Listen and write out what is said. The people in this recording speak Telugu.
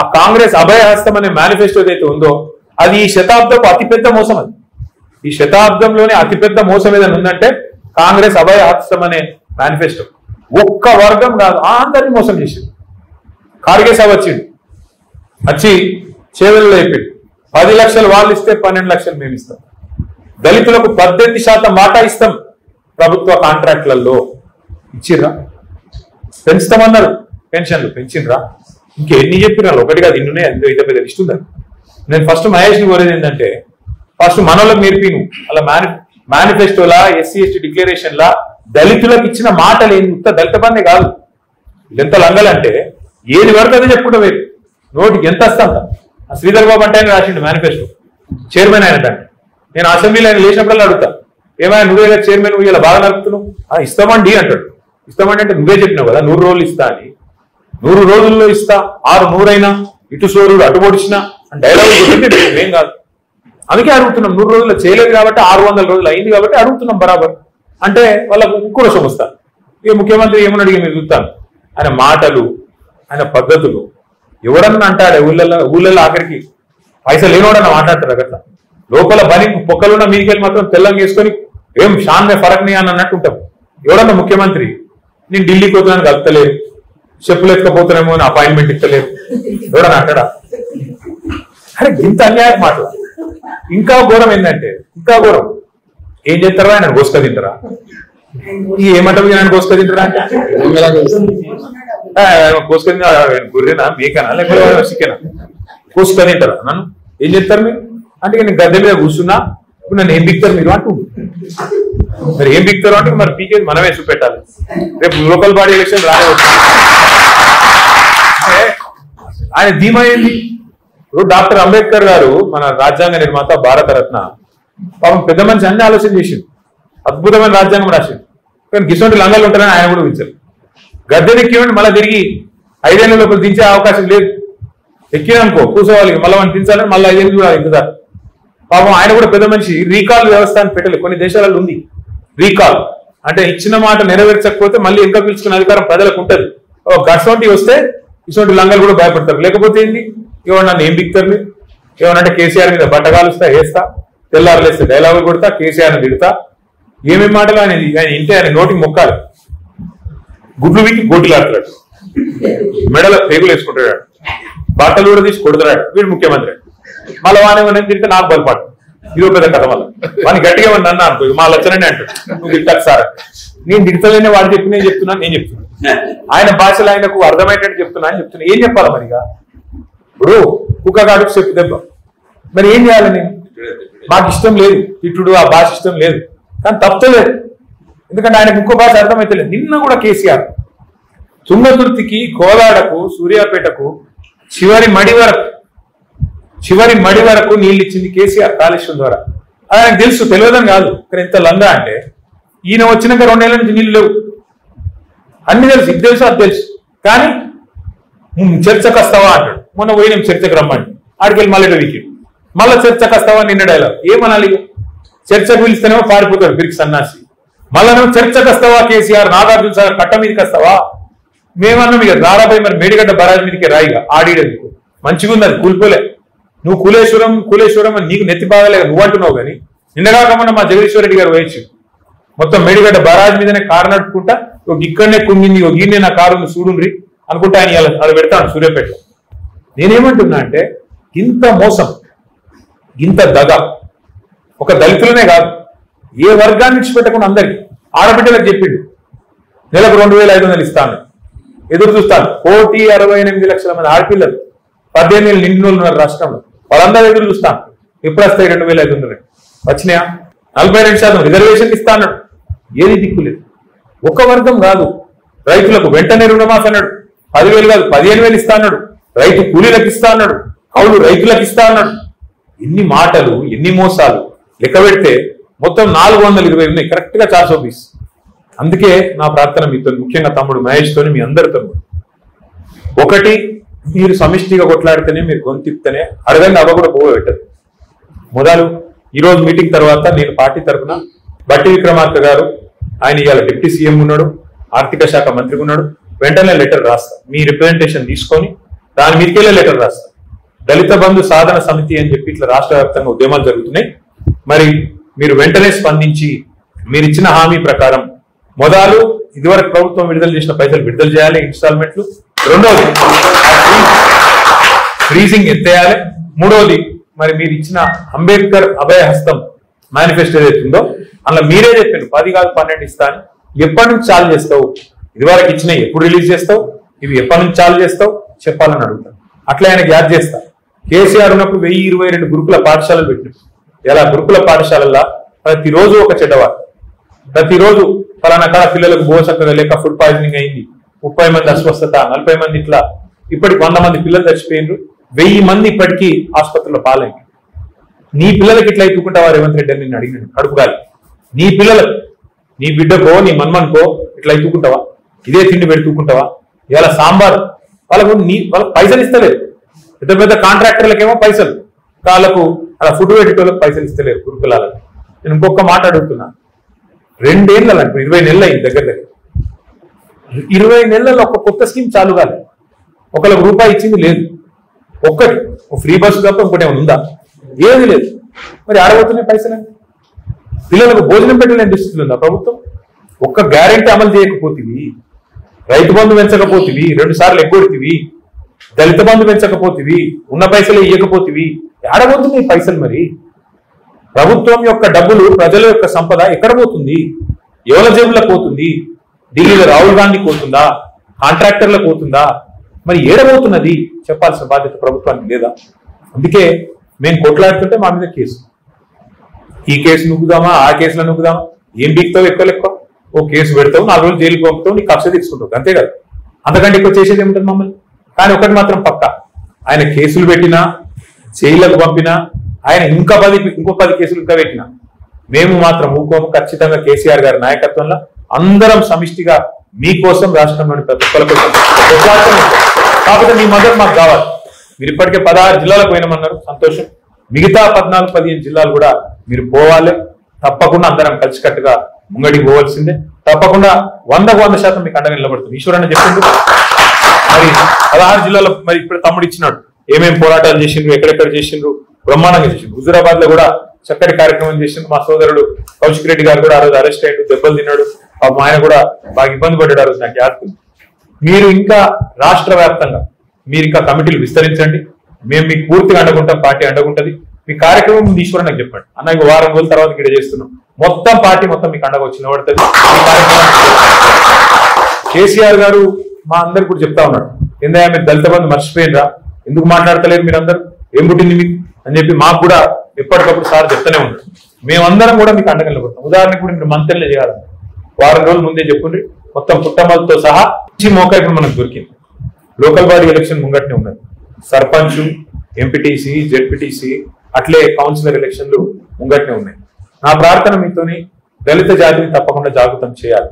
ఆ కాంగ్రెస్ అభయహస్తం అనే మేనిఫెస్టో ఏదైతే ఉందో అది ఈ శతాబ్దపు అతిపెద్ద మోసం. అది ఈ శతాబ్దంలోనే అతిపెద్ద మోసం ఏదైనా ఉందంటే కాంగ్రెస్ అభయహస్తం అనే మేనిఫెస్టో. ఒక్క వర్గం కాదు, అందరినీ మోసం చేసింది. ఖార్గే సాబ్ వచ్చిండు, వచ్చి చేవెళ్ళలో అయిపోయింది 10 లక్షలు వాళ్ళు ఇస్తే 12 లక్షలు మేము ఇస్తాం. దళితులకు 18% వాటా ఇస్తాం ప్రభుత్వ కాంట్రాక్ట్లలో. ఇచ్చిర్రా? పెంచుతామన్నారు, పెన్షన్లు పెంచిండ్రా? ఇంకెన్ని చెప్పినా ఒకటి కాదు, ఇన్నునే ఇదే పెద్ద లిస్ట్ ఉందా? నేను ఫస్ట్ మహేష్ని కోరేది ఏంటంటే ఫస్ట్ మనోళ్ళకి నేర్పిను అలా మేనిఫెస్టోలా ఎస్సీ ఎస్టీ డిక్లరేషన్లా దళితులకు ఇచ్చిన మాటలు ఏంది? ఉత్త దళిత బందే కాదు, ఎంత లంగలంటే ఏది వరకు అదే చెప్పుకుంటా వేరు నోటికి ఎంత వస్తాంత. శ్రీధర్ బాబు అంటే ఆయన రాసిండు మేనిఫెస్టో, చైర్మన్ ఆయన. నేను అసెంబ్లీలో ఆయన లేచినప్పుడల్లా అడుగుతా, ఏమైనా నువ్వే కదా చైర్మన్, నువ్వు ఇలా బాగా నడుపుతున్నావు? ఇస్తామండి అంటాడు. ఇస్తామండి అంటే నువ్వే చెప్పినావు కదా 100 రోజులు ఇస్తా అని. 100 రోజుల్లో ఇస్తా, 6 అయినా ఇటు సోరుడు అటు పొడిచినా అని డైలాగ్ ఏం కాదు. అందుకే అడుగుతున్నాం, 100 రోజుల్లో చేయలేదు కాబట్టి 600 రోజులు అయింది కాబట్టి అడుగుతున్నాం బరాబర్. అంటే వాళ్ళకు ఇంకో రోజు వస్తాను. ఇక ముఖ్యమంత్రి ఏమని అడిగి మీరు చూస్తాను, ఆయన మాటలు ఆయన పద్ధతులు. ఎవడన్నా అంటాడే ఊళ్ళల్లో ఆఖరికి పైసలు లేనోడన్నా మాట్లాడతారు అట్లా. లోపల బని పొక్కలున్న మీదికెళ్ళి మాత్రం తెల్లంగా వేసుకొని ఏం షాన్మే ఫరక్ని అని అన్నట్టు ఉంటాం. ఎవడన్నా ముఖ్యమంత్రి నేను ఢిల్లీకి పోతున్నాను కలుపుతలేరు, చెప్పులు ఎత్తుకపోతున్నామో అని అపాయింట్మెంట్ ఇస్తలేరు, ఎవడన్నా అంటాడా? అరే ఇంత అన్యాయం మాటలు. ఇంకా ఘోరం ఏంటంటే, ఇంకా ఘోరం ఏం చేస్తారా, ఆయన కోసుక తింటారా? ఏమంటారు ఆయన కోసుక తింటారా అంటే కోసుక గుర్రెనా మేకనా లేకపోతే చికెనా? కోసుక తింటారా? నన్ను ఏం చెప్తారు మీరు అంటే నేను గద్దె మీద కూర్చున్నా, ఇప్పుడు నన్ను ఏం బిక్తారు మీరు అంటూ. మరి ఏం బిక్తారు అంటే మరి పీకేది మనమే చూపెట్టాలి. రేపు లోకల్ బాడీ ఎలక్షన్ రావచ్చు. ఆయన ధీమా ఏంది? ఇప్పుడు డాక్టర్ అంబేద్కర్ గారు మన రాజ్యాంగ నిర్మాత, భారతరత్న, పాపం పెద్ద మనిషి అన్ని ఆలోచన చేసింది, అద్భుతమైన రాజ్యాంగం రాసింది. కానీ గిసొంటి లంగాలు ఉంటారని ఆయన కూడా ఉంచారు. గద్దెనెక్కినండి మళ్ళీ తిరిగి 5 ఏళ్ళ లోపల దించే అవకాశం లేదు. ఎక్కిననుకో కూర్చోవాలి, మళ్ళీ మనం దించాలని మళ్ళీ 5 ఏళ్ళు చూడాలి ఇంతదా. పాపం ఆయన కూడా పెద్ద మనిషి రీకాల్ వ్యవస్థ అని పెట్టలేదు. కొన్ని దేశాలలో ఉంది రీకాల్, అంటే ఇచ్చిన మాట నెరవేర్చకపోతే మళ్ళీ ఇంకా పిలుచుకునే అధికారం ప్రజలకు ఉంటుంది. గసొంటి వస్తే ఇటువంటి లంగాలు కూడా భయపడతారు. లేకపోతే ఏంటి, ఇవాళ నన్ను ఏం బిక్తారు మీరు? ఏమనంటే కేసీఆర్ మీద బట్టగాలుస్తా, వేస్తా, తెల్లారులేస్తే డైలాగులు కొడతా, కేసీఆర్ని తిడతా, ఏమేమి మాటలు ఆయన ఇంటే ఆయన నోటికి మొక్కాలి. గుడ్లు వీకి గోటిలాడుతాడు, మెడలో పేగులు వేసుకుంటాడు, బట్టలు కూడా తీసి కొడుతున్నాడు. వీడు ముఖ్యమంత్రి. మళ్ళీ వానేమని తిరిగితే నాకు బలపాటు. ఇదో పెద్ద కథ. మళ్ళీ వాడిని గట్టిగా ఉంది అన్న అనుకో, మా లచ్చనని అంటాడు, నువ్వు తిట్టాకు సార్. నేను తిడతలేనే వాడు చెప్పి నేను చెప్తున్నాను, నేను చెప్తున్నాను ఆయన భాషలో ఆయనకు అర్థమయ్యేటట్టు చెప్తున్నా అని చెప్తున్నా. ఏం చెప్పాలి మరిగా? ఇప్పుడు కుక్కగాడుకు చెప్పు దెబ్బ, మరి ఏం చేయాలి? నేను మాకు ఇష్టం లేదు తిట్టుడు, ఆ భాష ఇష్టం లేదు, కానీ తప్పలేదు. ఎందుకంటే ఆయనకు ఇంకో భాష అర్థమైతలేదు. నిన్న కూడా కేసీఆర్ తుంగతుర్తికి, కోదాడకు, సూర్యాపేటకు చివరి మడి వరకు నీళ్ళు ఇచ్చింది కేసీఆర్ కాళేశ్వరం ద్వారా. అది ఆయనకు తెలుసు, తెలియదని కాదు. కానీ ఎంత లంగా అంటే ఈయన వచ్చినాక 2 ఏళ్ల నుంచి నీళ్ళు లేవు. అన్ని తెలుసు, ఇది తెలుసు, అది తెలుసు. కానీ చర్చకు వస్తావా అంటాడు. మొన్న పోయినాం చర్చకు రమ్మండి, ఆడికెళ్ళి మళ్ళీ వీకి మళ్ళీ చర్చకు వస్తావా నిన్న డైలాగ్. ఏమనాలి? చర్చకు పిలిస్తేనేమో పారిపోతాడు పిరికి సన్నాసి. మళ్ళా నువ్వు చర్చకు వస్తావా కేసీఆర్, నాగార్జున సాగర్ కట్ట మీదకి వస్తావా? మేమన్నాం ఇక రారాబాయి మరి మేడిగడ్డ బరాజ్ మీదకి రాయిగా ఆడిడేందుకు. మంచిగా ఉంది, అది కూలిపోలే. నువ్వు కూలేశ్వరం అని నీకు నెత్తి బాగలేదు నువ్వు అంటున్నావు. కానీ నిన్నగాకమన్నా మా జగదీశ్వర రెడ్డి గారు వేయచ్చు మొత్తం మేడిగడ్డ బరాజ్ మీదనే కారు నడుపుకుంటా, ఇక్కడనే కుంగింది, ఈయనే నా కారు చూడుండ్రి అనుకుంటా ఆయన అది పెడతాను సూర్యాపేటలో. నేనేమంటున్నా అంటే ఇంత మోసం, ఇంత దగ ఒక దళితులనే కాదు, ఏ వర్గాన్ని విడిచిపెట్టకుండా అందరికి ఆడబిడ్డలకు చెప్పిండు నెలకు 2500 ఇస్తాను, ఎదురు చూస్తాను. 1,68,00,000 మంది ఆడపిల్లలు 18 ఏళ్ళు నిండిన వాళ్ళు ఉన్నారు రాష్ట్రంలో, వాళ్ళందరూ ఎదురు చూస్తాను. ఎప్పుడు వస్తాయి 2,500? వచ్చినాయా? 42% రిజర్వేషన్ ఇస్తా అన్నాడు. ఏది దిక్కులేదు. ఒక వర్గం కాదు, రైతులకు వెంటనే రుణమాఫీ అన్నాడు, 10,000 కాదు 15,000 ఇస్తా అన్నాడు, రైతు కూలీలకు ఇస్తా అన్నాడు, కౌలు రైతులకు ఇస్తా అన్నాడు. ఎన్ని మాటలు, ఎన్ని మోసాలు లెక్క పెడితే మొత్తం 420 ఉన్నాయి, కరెక్ట్ గా 420. అందుకే నా ప్రార్థన మీతో, ముఖ్యంగా తమ్ముడు మహేష్ తోని, మీ అందరితో, ఒకటి మీరు సమిష్టిగా కొట్లాడితేనే, మీరు గొంతిస్తేనే అడగండి అవ్వ కూడా పోగొట్టదు. మొదలు ఈరోజు మీటింగ్ తర్వాత నేను పార్టీ తరఫున బట్టి విక్రమార్క గారు, ఆయన ఇవాళ డిప్యూటీ సీఎం ఉన్నాడు, ఆర్థిక శాఖ మంత్రి ఉన్నాడు, వెంటనే లెటర్ రాస్తా. మీ రిప్రజెంటేషన్ తీసుకొని దాని మీదకెళ్ళే లెటర్ రాస్తారు. దళిత బంధు సాధన సమితి అని చెప్పి ఇట్లా రాష్ట్ర వ్యాప్తంగా ఉద్యమాలు జరుగుతున్నాయి. మరి మీరు వెంటనే స్పందించి మీరు ఇచ్చిన హామీ ప్రకారం మొదలు ఇదివరకు ప్రభుత్వం విడుదల చేసిన పైసలు విడుదల చేయాలి, ఇన్స్టాల్మెంట్లు. రెండోది ఫ్రీజింగ్ ఎత్తేయాలి. మూడోది మరి మీరు ఇచ్చిన అంబేద్కర్ అభయహస్తం మేనిఫెస్టో ఏదైతుందో అందులో మీరే చెప్పారు 10 కాదు 12 ఇస్తా అని. ఎప్పటి నుంచి చాలు చేస్తావు? ఇదివరకు ఇచ్చినవి ఎప్పుడు రిలీజ్ చేస్తావు? ఇవి ఎప్పటి నుంచి చాలు చేస్తావు చెప్పాలని అడుగుతాను. అట్లా ఆయనకు యాద్ చేస్తా. కేసీఆర్ ఉన్నప్పుడు 1022 గురుకుల పాఠశాలలు పెట్టినారు. ఇలా గురుకుల పాఠశాలల్లో ప్రతిరోజు ఒక చెడ్డవారు, ప్రతిరోజు ఫలానా కాడ పిల్లలకు బోసక్కగా లేక ఫుడ్ పాయిజనింగ్ అయింది, 30 మంది అస్వస్థత, 40 మంది ఇట్లా, ఇప్పటికి 100 మంది పిల్లలు చచ్చిపోయినారు, 1000 మంది ఇప్పటికీ ఆసుపత్రిలో పాలైంది. నీ పిల్లలకి ఇట్లా ఎత్తుకుంటావా రేవంత్ రెడ్డి అని నేను అడిగినాను కడుపుగాలి. నీ పిల్లలకు, నీ బిడ్డకో నీ మన్మన్కో ఇట్లా ఎత్తుకుంటావా? ఇదే తిండి పెడుతుకుంటావా? ఇలా సాంబార్ వాళ్ళకు పైసలు ఇస్తలేదు. పెద్ద పెద్ద కాంట్రాక్టర్లకేమో పైసలు, వాళ్ళకు అలా ఫుడ్ పెట్టేటోళ్ళకి పైసలు ఇస్తలేరు గురుకులాలకు. నేను ఇంకొక మాట అడుగుతున్నా, 2 ఏళ్ళు 20 నెలలు అయింది దగ్గర దగ్గర. 20 నెలల్లో ఒక కొత్త స్కీమ్ చాలు కాదు, ఒకళ్ళకి రూపాయి ఇచ్చింది లేదు. ఒక్కటి ఫ్రీ బస్సు తప్ప ఇంకోటి ఏమైనా ఉందా? ఏది లేదు. మరి ఆడబోతున్నాయి పైసలు. పిల్లలకు భోజనం పెట్టలేని దుస్థితులు ఉందా ప్రభుత్వం? ఒక్క గ్యారెంటీ అమలు చేయకపోతివి, రైతు బంధు పెంచకపోతివి, 2 సార్లు ఎగ్గొడితివి, దళిత బంధు పెంచకపోతివి, ఉన్న పైసలు ఇవ్వకపోతివి, ఆడబోతున్నాయి పైసలు. మరి ప్రభుత్వం యొక్క డబ్బులు, ప్రజల యొక్క సంపద ఎక్కడ పోతుంది? ఎవరి జేబులకు పోతుంది? ఢిల్లీలో రాహుల్ గాంధీ పోతుందా? కాంట్రాక్టర్లకు పోతుందా? మరి ఏడబోతున్నది చెప్పాల్సిన బాధ్యత ప్రభుత్వానికి లేదా? అందుకే మేము కొట్లాడుతుంటే మా మీద కేసు, ఈ కేసు నువ్వుదామా, ఆ కేసులో నువ్వుదామా, ఏం బీక్తావు? ఎక్కువ ఓ కేసు పెడతావు, 4 రోజులు జైలుకి పంపుతావు, నీకు కక్ష తీసుకుంటావు, అంతే కదా. అంతకంటే ఎక్కువ చేసేది ఏమిటంది మమ్మల్ని? కానీ ఒకటి మాత్రం పక్కా, ఆయన కేసులు పెట్టినా, జైళ్లకు పంపినా, ఆయన ఇంకో 10 కేసులు ఇంకా పెట్టినా మేము మాత్రం ఊకోము. ఖచ్చితంగా కేసీఆర్ గారి నాయకత్వంలో అందరం సమిష్టిగా మీకోసం, రాష్ట్రంలోని ప్రతి ఒక్కరి కోసం. కాకపోతే మీ మద్దతు మాకు కావాలి. మీరు ఇప్పటికే 16 జిల్లాలకు పోయినామన్నారు, సంతోషం. మిగతా 14-15 జిల్లాలు కూడా మీరు పోవాలి. తప్పకుండా అందరం కలిసికట్టుగా ముంగడికి పోవాల్సిందే. తప్పకుండా 100% మీకు అండగా నిలబడుతుంది. ఈశ్వరన్న చెప్పిండు మరి 16 జిల్లాలో మరి ఇప్పుడు తమ్ముడు ఇచ్చినాడు, ఏమేమి పోరాటాలు చేసిండ్రు, ఎక్కడెక్కడ చేసిండ్రు, బ్రహ్మాండంగా చేసిండ్రు. హుజూరాబాద్ లో కూడా చక్కటి కార్యక్రమం చేసిండ్రు. మా సోదరుడు కౌశిక్ రెడ్డి గారు కూడా ఆ రోజు అరెస్ట్ అయ్యాడు, దెబ్బలు తిన్నాడు. ఆయన కూడా బాగా ఇబ్బంది పడ్డాడు ఆ రోజు, నాకు యాదుకుంది. మీరు ఇంకా రాష్ట్ర వ్యాప్తంగా మీరు ఇంకా కమిటీలు విస్తరించండి, మేము మీకు పూర్తిగా అండగుంటాం, పార్టీ అండగుంటది. మీ కార్యక్రమం ముందు ఈశ్వరన్ నాకు చెప్పండి, అన్న ఇంకో వారం రోజుల తర్వాత ఇక్కడ చేస్తున్నాం, మొత్తం పార్టీ మొత్తం మీకు అండగా వచ్చి నిలబడుతుంది. కేసీఆర్ గారు మా అందరు కూడా చెప్తా ఉన్నాడు, ఏందా మీరు దళిత బంధు మర్చిపోయినరా, ఎందుకు మాట్లాడతలేరు మీరందరూ, ఏం పుట్టింది మీకు అని చెప్పి మాకు కూడా ఎప్పటికప్పుడు సార్ చెప్తూనే ఉంటారు. మేమందరం కూడా మీకు అండగా నిలబడతాం. ఉదాహరణకు కూడా మీరు మంత్రులే చేయాలి, వారం రోజుల ముందే చెప్పుండ్రి, మొత్తం పుట్టమలతో సహా మోకా ఇప్పుడు మనకు దొరికింది. లోకల్ బాడీ ఎలక్షన్ ముంగట్నే ఉన్నది, సర్పంచ్, ఎంపీటీసీ, జెడ్పీటీసీ, అట్లే కౌన్సిలర్ ఎలక్షన్లు ముంగట్నే ఉన్నాయి. నా ప్రార్థన మీతోని దళిత జాతిని తప్పకుండా జాగృతం చేయాలి.